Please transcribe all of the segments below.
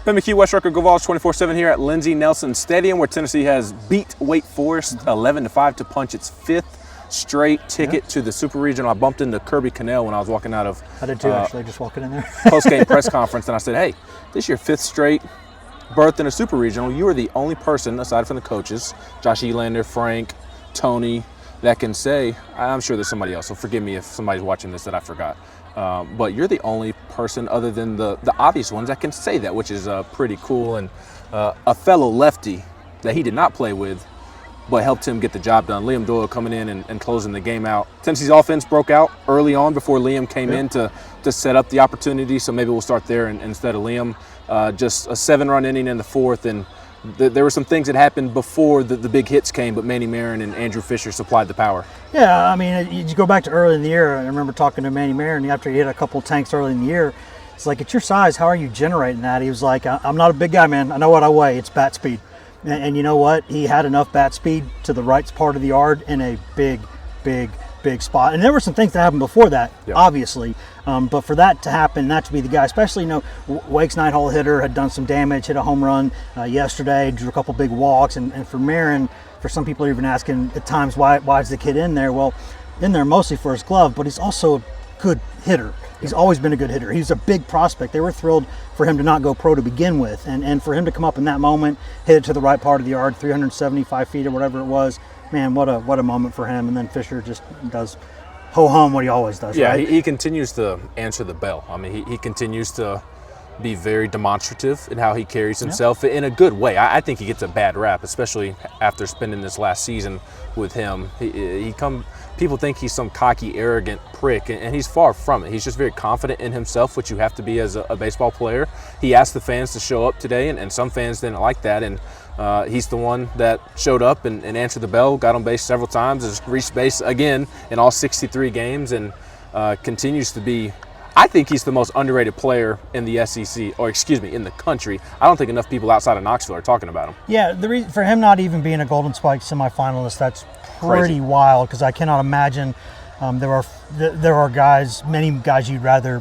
Ben McKee, West Rucker, Goval's 24/7 here at Lindsey Nelson Stadium, where Tennessee has beat Wake Forest 11-5 to punch its fifth straight ticket to the Super Regional. I bumped into Kirby Cannell when I was walking out of I did too, actually, just walking in there. post-game press conference, and I said, hey, this is your fifth straight berth in a Super Regional. You are the only person, aside from the coaches, Josh Elander, Frank, Tony, that can say, I'm sure there's somebody else, so forgive me if somebody's watching this that I forgot. But you're the only person other than the obvious ones that can say that, which is pretty cool. And a fellow lefty that he did not play with, but helped him get the job done. Liam Doyle coming in and closing the game out. Tennessee's offense broke out early on before Liam came in to set up the opportunity, so maybe we'll start there instead of Liam. Just a 7-run inning in the fourth, and there were some things that happened before the big hits came, but Manny Marin and Andrew Fisher supplied the power. Yeah, I mean, you go back to early in the year. I remember talking to Manny Marin after he hit a couple of tanks early in the year. It's like, at your size, how are you generating that? He was like, I'm not a big guy, man. I know what I weigh. It's bat speed. And you know what? He had enough bat speed to the right part of the yard in a big spot. And there were some things that happened before that, obviously. But for that to happen, that to be the guy, especially, Wake's 9-hole hitter had done some damage, hit a home run yesterday, drew a couple big walks. And for Marin, for some people are even asking at times, why is the kid in there? Well, in there mostly for his glove, but he's also a good hitter. He's always been a good hitter. He's a big prospect. They were thrilled for him to not go pro to begin with. And for him to come up in that moment, hit it to the right part of the yard, 375 feet or whatever it was, man, what a moment for him. And then Fisher just does ho-hum what he always does. Yeah, right? he continues to answer the bell. I mean, he continues to be very demonstrative in how he carries himself in a good way. I think he gets a bad rap, especially after spending this last season with him. People think he's some cocky, arrogant prick, and he's far from it. He's just very confident in himself, which you have to be as a baseball player. He asked the fans to show up today, and some fans didn't like that, and he's the one that showed up and answered the bell, got on base several times, has reached base again in all 63 games, and continues to be. I think he's the most underrated player in the SEC, or excuse me, in the country. I don't think enough people outside of Knoxville are talking about him. Yeah, the reason for him not even being a Golden Spike semifinalist, that's pretty wild, because I cannot imagine there are guys, many guys you'd rather,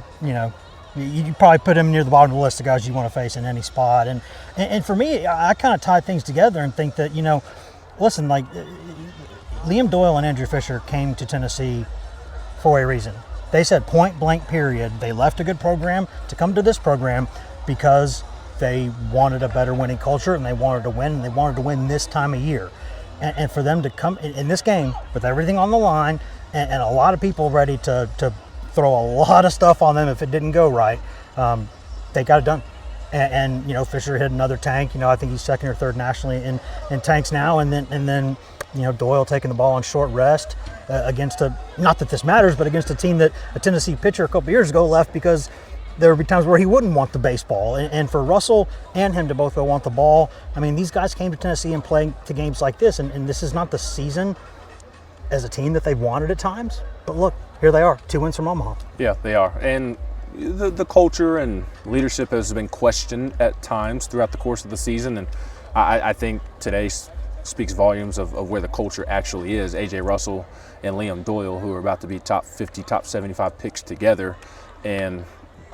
you'd probably put him near the bottom of the list of guys you want to face in any spot. And for me, I kind of tie things together and think that, listen, like Liam Doyle and Andrew Fisher came to Tennessee for a reason. They said point blank period, they left a good program to come to this program because they wanted a better winning culture and they wanted to win, and they wanted to win this time of year. And for them to come in this game with everything on the line and a lot of people ready to throw a lot of stuff on them if it didn't go right, they got it done. And Fisher hit another tank. I think he's second or third nationally in tanks now. And then Doyle taking the ball on short rest against not that this matters, but against a team that a Tennessee pitcher a couple years ago left because there would be times where he wouldn't want the baseball. And for Russell and him to both go want the ball, I mean, these guys came to Tennessee and playing to games like this. And this is not the season as a team that they've wanted at times. But look, here they are, 2 wins from Omaha. Yeah, they are. And the culture and leadership has been questioned at times throughout the course of the season. And I think today speaks volumes of where the culture actually is. A.J. Russell and Liam Doyle, who are about to be top 50, top 75 picks together, and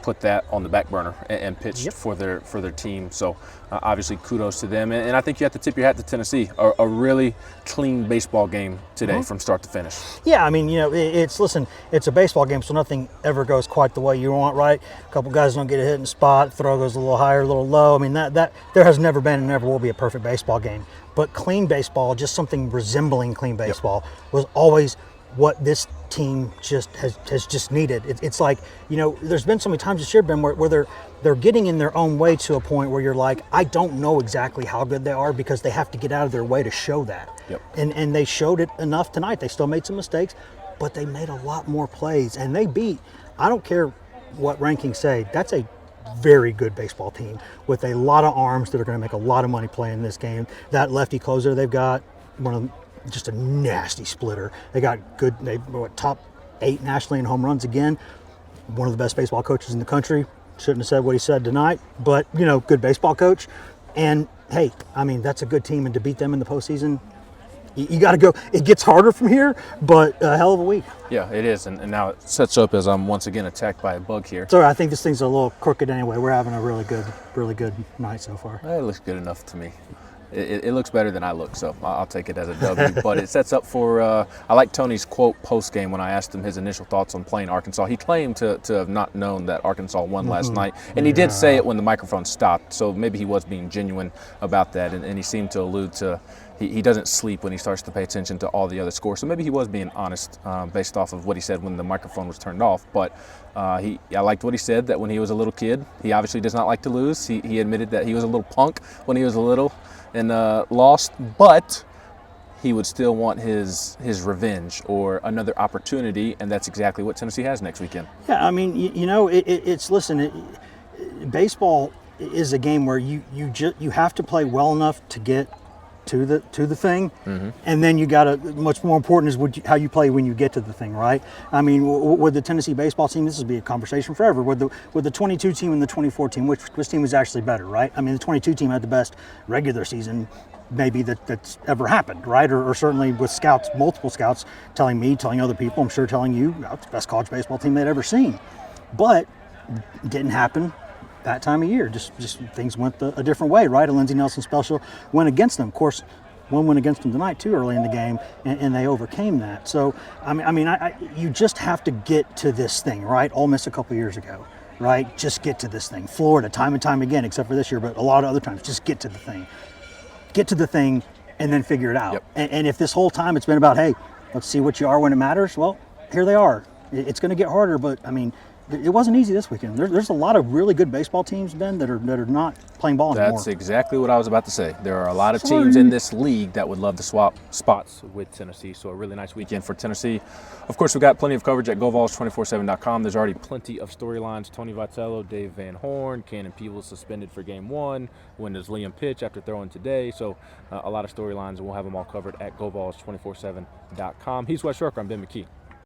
put that on the back burner and pitched for their team. So obviously kudos to them. And I think you have to tip your hat to Tennessee. A really clean baseball game today from start to finish. Yeah, I mean, it's a baseball game, so nothing ever goes quite the way you want, right? A couple guys don't get a hit in spot, throw goes a little higher, a little low. I mean, that there has never been and never will be a perfect baseball game. But clean baseball, just something resembling clean baseball, was always what this team just has just needed. It's like, there's been so many times this year, Ben, where they're getting in their own way to a point where you're like, I don't know exactly how good they are because they have to get out of their way to show that. And they showed it enough tonight. They still made some mistakes, but they made a lot more plays. And they beat, I don't care what rankings say, that's a very good baseball team with a lot of arms that are going to make a lot of money playing this game. That lefty closer they've got, one of them, just a nasty splitter. They got good, top 8 nationally in home runs again. One of the best baseball coaches in the country. Shouldn't have said what he said tonight, but, good baseball coach. And, hey, I mean, that's a good team, and to beat them in the postseason, You got to go. It gets harder from here, but a hell of a week. Yeah, it is, and now it sets up as I'm once again attacked by a bug here. Sorry, I think this thing's a little crooked anyway. We're having a really good night so far. It looks good enough to me. It looks better than I look, so I'll take it as a W. But it sets up for, I like Tony's quote post-game when I asked him his initial thoughts on playing Arkansas. He claimed to have not known that Arkansas won last night, and he did say it when the microphone stopped, so maybe he was being genuine about that, and he seemed to allude to he doesn't sleep when he starts to pay attention to all the other scores, so maybe he was being honest based off of what he said when the microphone was turned off. But I liked what he said, that when he was a little kid, he obviously does not like to lose. He admitted that he was a little punk when he was a little and lost, but he would still want his revenge or another opportunity, and that's exactly what Tennessee has next weekend. Yeah, I mean, baseball is a game where you have to play well enough to get to the thing, and then you got to. Much more important is how you play when you get to the thing, right? I mean, with the Tennessee baseball team, this would be a conversation forever. With the 22 team and the 24 team, which team was actually better, right? I mean, the 22 team had the best regular season maybe that's ever happened, right? Or certainly with scouts, multiple scouts telling me, telling other people, I'm sure telling you, it's the best college baseball team they'd ever seen. But it didn't happen that time of year. Just things went a different way, right? A Lindsey Nelson special went against them. Of course, one went against them tonight too early in the game, and they overcame that. So, you just have to get to this thing, right? Ole Miss a couple years ago, right? Just get to this thing. Florida, time and time again, except for this year, but a lot of other times, just get to the thing. Get to the thing, and then figure it out. Yep. And if this whole time it's been about, hey, let's see what you are when it matters, well, here they are. It's going to get harder, but I mean, it wasn't easy this weekend. There's a lot of really good baseball teams, Ben, that are not playing ball anymore. That's exactly what I was about to say. There are a lot of teams in this league that would love to swap spots with Tennessee, so a really nice weekend for Tennessee. Of course, we've got plenty of coverage at GoVols247.com. There's already plenty of storylines. Tony Vitello, Dave Van Horn, Cannon Peebles suspended for Game 1. When does Liam pitch after throwing today? So a lot of storylines, and we'll have them all covered at GoVols247.com. He's Wes Rucker. I'm Ben McKee.